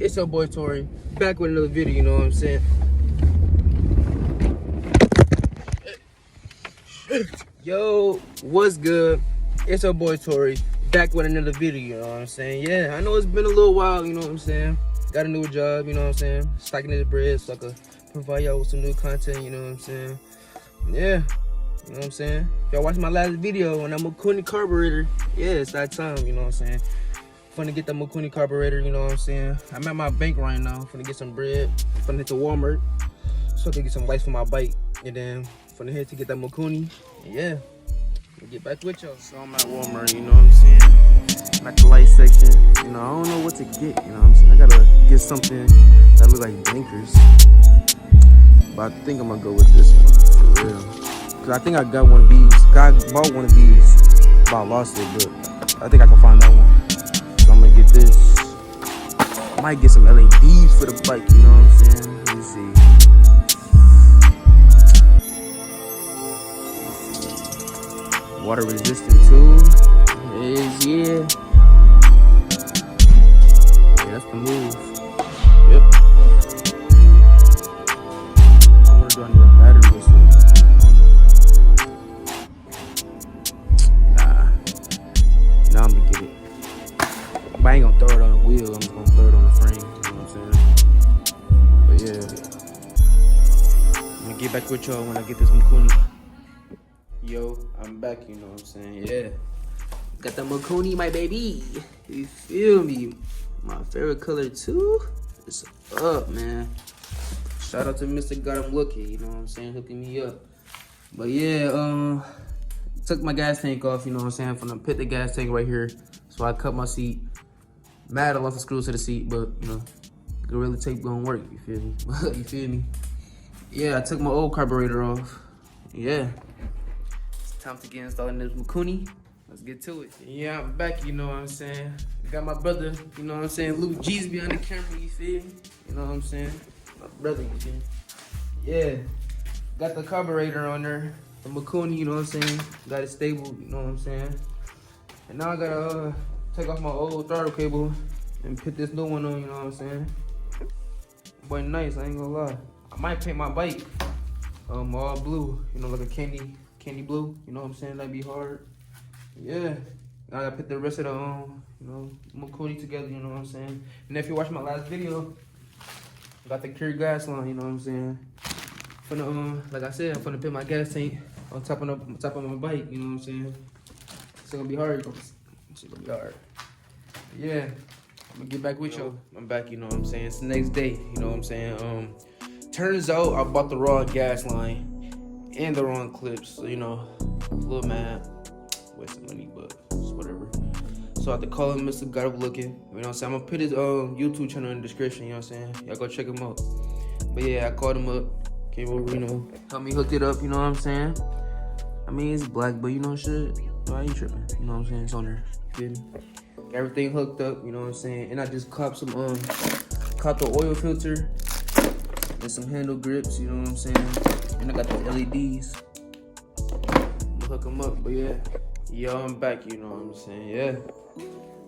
It's your boy Tori, back with another video, you know what I'm saying? Yo, what's good? It's your boy Tori, back with another video, you know what I'm saying? Yeah, I know it's been a little while, you know what I'm saying? Got a new job, you know what I'm saying? Stacking the bread so I could provide y'all with some new content, you know what I'm saying? Yeah, you know what I'm saying? If y'all watched my last video on that Mikuni carburetor, yeah, it's that time, you know what I'm saying? Finna get that Mikuni carburetor, you know what I'm saying? I'm at my bank right now, finna get some bread, finna hit the Walmart, so I can get some lights for my bike, and then finna head to get that Mikuni, and yeah, get back with y'all. So I'm at Walmart, you know what I'm saying? I'm at the light section, you know, I don't know what to get, you know what I'm saying? I gotta get something that look like blinkers, but I think I'm gonna go with this one, for real. Cause I think I got one of these, I bought one of these, but I lost it, but I think I can find that one. So I'm gonna get this. I might get some LEDs for the bike, you know what I'm saying? Let me see. Water resistant too. Yeah. Yeah, that's the move. Yep. I wonder, do I need a battery or something? Nah, I'm gonna get it. But I ain't gonna throw it on the wheel, I'm just gonna throw it on the frame, you know what I'm saying? But yeah, I'm gonna get back with y'all when I get this Mikuni. Yo, I'm back, you know what I'm saying? Yeah. Got the Mikuni, my baby. You feel me? My favorite color too. It's up, man. Shout out to Mr. Got him looking, you know what I'm saying? Hooking me up. But yeah, took my gas tank off, you know what I'm saying? I'm gonna put the gas tank right here. So I cut my seat. Mad I lost the screws to the seat, but you know, Gorilla Tape gonna work, you feel me? You feel me? Yeah, I took my old carburetor off. Yeah. It's time to get installed in this Mikuni. Let's get to it. Yeah, I'm back, you know what I'm saying? Got my brother, you know what I'm saying? Luke G's behind the camera, you feel me? You know what I'm saying? My brother, you feel me? Yeah. Got the carburetor on there. The Mikuni, you know what I'm saying? Got it stable, you know what I'm saying? And now I gotta take off my old throttle cable and put this new one on, you know what I'm saying? Boy, nice, I ain't gonna lie. I might paint my bike all blue, you know, like a candy blue, you know what I'm saying? That'd be hard. Yeah, I gotta put the rest of the you know, Mikuni together, you know what I'm saying? And if you watch my last video, I got the clear gas line, you know what I'm saying? Finna like I said, I'm finna put my gas tank on top of my bike, you know what I'm saying? It's gonna be hard. It's gonna be hard. Yeah, I'm gonna get back with y'all. I'm back, you know what I'm saying? It's the next day, you know what I'm saying? Turns out I bought the wrong gas line and the wrong clips, so you know, a little mad. Wasting money, but it's whatever. So I have to call him Mr. Got Up Looking. You know what I'm saying? I'm gonna put his YouTube channel in the description, you know what I'm saying? Y'all go check him out. But yeah, I called him up. Came over, you know, helped me hook it up, you know what I'm saying? I mean, it's black, but you know shit. I ain't tripping. You know what I'm saying? It's on there. Feel me? Everything hooked up, you know what I'm saying? And I just copped some caught the oil filter and some handle grips, you know what I'm saying? And I got the LEDs. I'm gonna hook them up, but yeah. Yo, I'm back, you know what I'm saying? Yeah.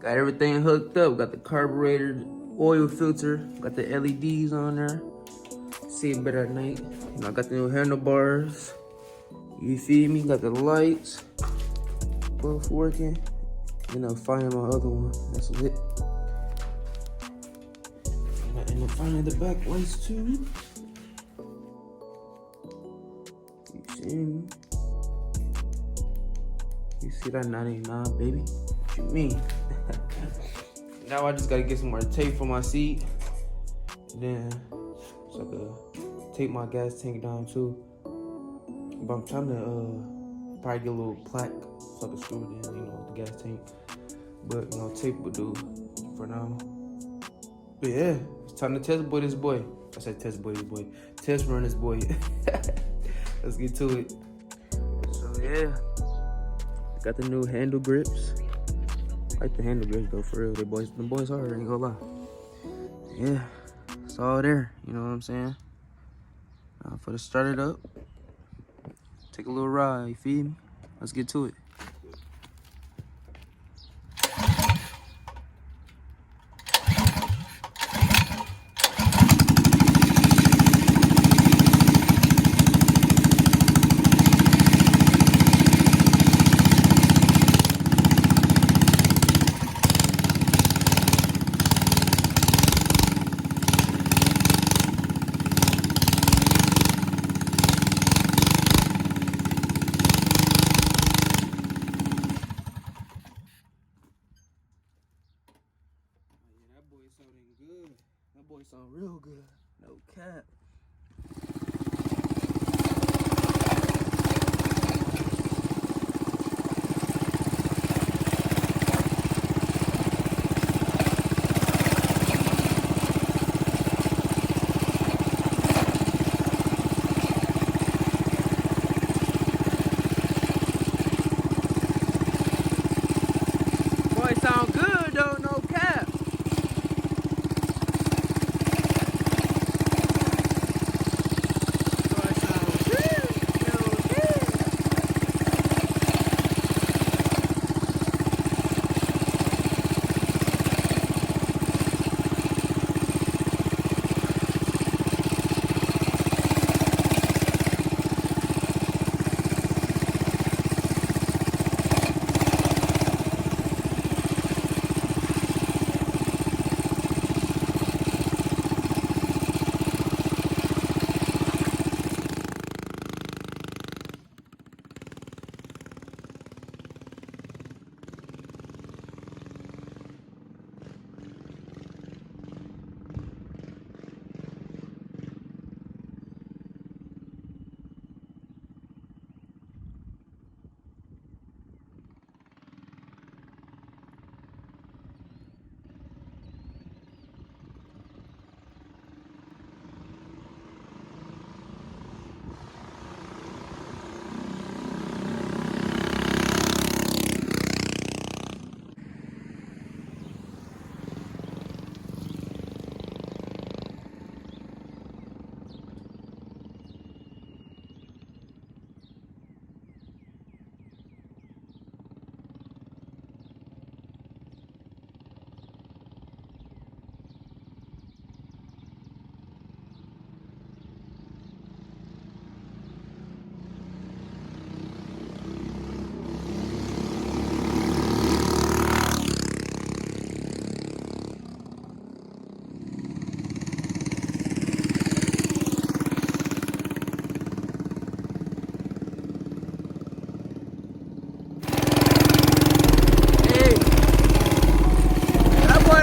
Got everything hooked up. Got the carburetor, oil filter, got the LEDs on there. See it better at night. You know, I got the new handlebars. You feel me? Got the lights. Both working. And I'm finding my other one. That's it. And I'm finding the back lights too. You see me? You see that 99, baby? What you mean? Now I just gotta get some more tape for my seat. And then, so I could tape my gas tank down too. But I'm trying to probably get a little plaque so I can screw it in, you know, the gas tank. But, you know, tape would do for now. But yeah, it's time to test boy this boy. I said test boy this boy. Test run this boy. Let's get to it. So yeah. Got the new handle grips. I like the handle grips though, for real. The boys hard, ain't gonna lie. Yeah, it's all there, you know what I'm saying? For the start it up, take a little ride, you feel me? Let's get to it. No cap. Boy, sound good though, no cap. Boy, sound good, no cap.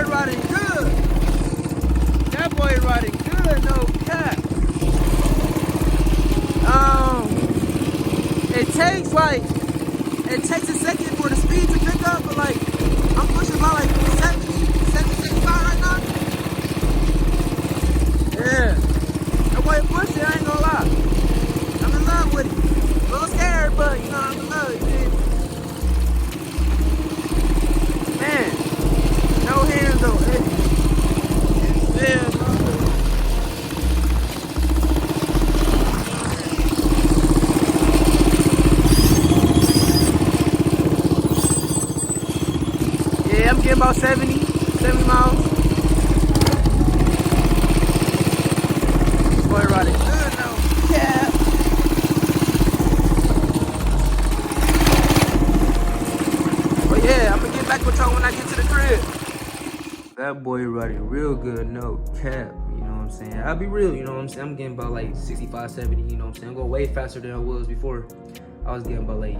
Riding good. That boy riding good, no cap. It takes a second for the speed to pick up, but like I'm pushing about like 70, 75 right now. Yeah. That boy pushing, I ain't gonna lie. I'm in love with it. A little scared, but you know I'm in love, man. No hands though. Yeah, bro. Yeah, I'm getting about 70 miles. Boy, riding good though. Yeah. But yeah, I'm gonna get back with y'all when I get to the crib. That boy riding real good, no cap, you know what I'm saying? I'll be real, you know what I'm saying? I'm getting about like 65, 70, you know what I'm saying? I'm going way faster than I was before. I was getting about like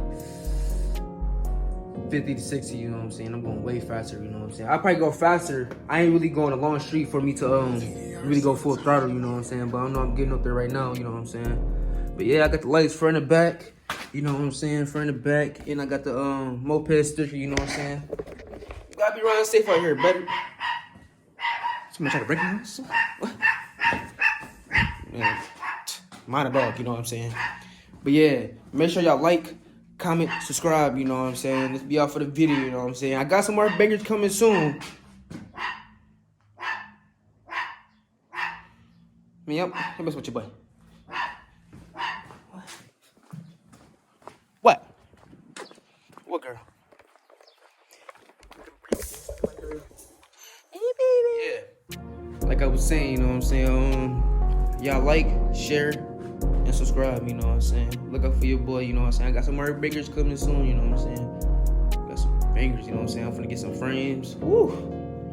50 to 60, you know what I'm saying? I'm going way faster, you know what I'm saying? I'll probably go faster. I ain't really going a long street for me to really go full throttle, you know what I'm saying? But I know I'm getting up there right now, you know what I'm saying? But yeah, I got the lights front and back, you know what I'm saying? Front and back, and I got the moped sticker, you know what I'm saying? You gotta be running safe out here, buddy. Somebody try to break me? What? Yeah. Mind a dog, you know what I'm saying? But yeah, make sure y'all like, comment, subscribe, you know what I'm saying? Let's be out for the video, you know what I'm saying? I got some more bangers coming soon. Yep, let me mess with your boy. What? What girl? Hey, baby. Yeah. Like I was saying, you know what I'm saying? Y'all like, share, and subscribe, you know what I'm saying? Look out for your boy, you know what I'm saying? I got some more bangers coming soon, you know what I'm saying? Got some bangers, you know what I'm saying? I'm finna get some frames. Woo!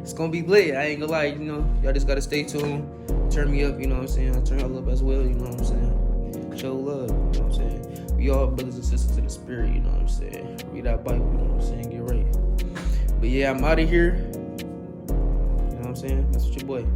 It's gonna be lit, I ain't gonna lie, you know? Y'all just gotta stay tuned. Turn me up, you know what I'm saying? I'll turn y'all up as well, you know what I'm saying? Show love, you know what I'm saying? We all brothers and sisters in the spirit, you know what I'm saying? Read that Bible, you know what I'm saying? Get right. But yeah, I'm out of here. You know what I'm saying? That's what your boy.